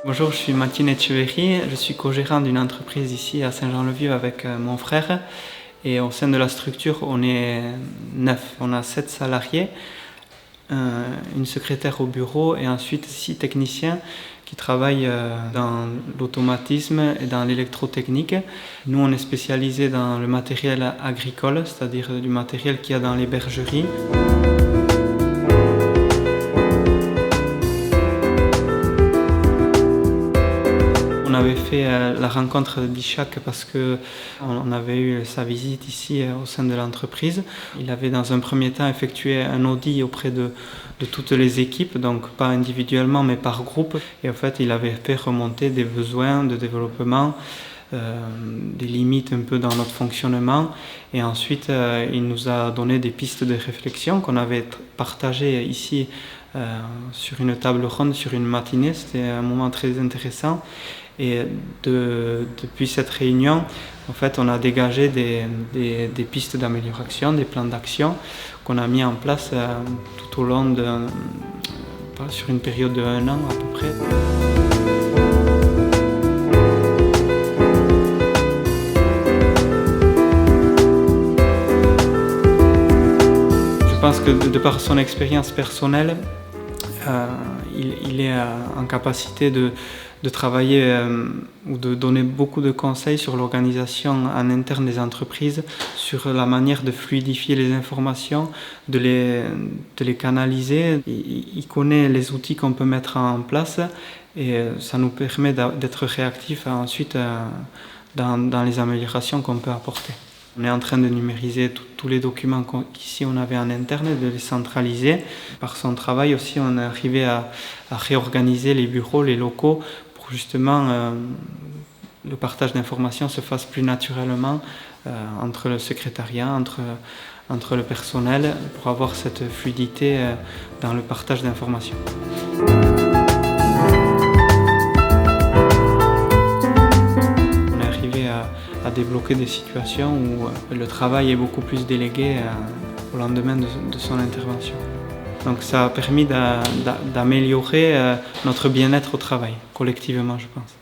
Bonjour, je suis Mathilde Etcheverry, je suis co-gérant d'une entreprise ici à Saint-Jean-le-Vieux avec mon frère. Et au sein de la structure, on est 9. On a 7 salariés, une secrétaire au bureau et ensuite 6 techniciens qui travaillent dans l'automatisme et dans l'électrotechnique. Nous, on est spécialisé dans le matériel agricole, c'est-à-dire du matériel qu'il y a dans les bergeries. On avait fait la rencontre d'Ishak parce qu'on avait eu sa visite ici au sein de l'entreprise. Il avait dans un premier temps effectué un audit auprès de toutes les équipes, donc pas individuellement mais par groupe. Et en fait, il avait fait remonter des besoins de développement, des limites un peu dans notre fonctionnement. Et ensuite, il nous a donné des pistes de réflexion qu'on avait partagées ici sur une table ronde, sur une matinée. C'était un moment très intéressant. Et depuis cette réunion, en fait, on a dégagé des pistes d'amélioration, des plans d'action qu'on a mis en place tout au long sur une période de 1 an à peu près. Je pense que de par son expérience personnelle, il est en capacité de travailler ou de donner beaucoup de conseils sur l'organisation en interne des entreprises, sur la manière de fluidifier les informations, de les canaliser. Il connaît les outils qu'on peut mettre en place et ça nous permet d'être réactifs ensuite dans les améliorations qu'on peut apporter. On est en train de numériser tous les documents qu'ici on avait en interne et de les centraliser. Par son travail aussi, on est arrivé à réorganiser les bureaux, les locaux, pour justement le partage d'informations se fasse plus naturellement entre le secrétariat, entre le personnel, pour avoir cette fluidité dans le partage d'informations. À débloquer des situations où le travail est beaucoup plus délégué au lendemain de son intervention. Donc ça a permis d'améliorer notre bien-être au travail, collectivement je pense.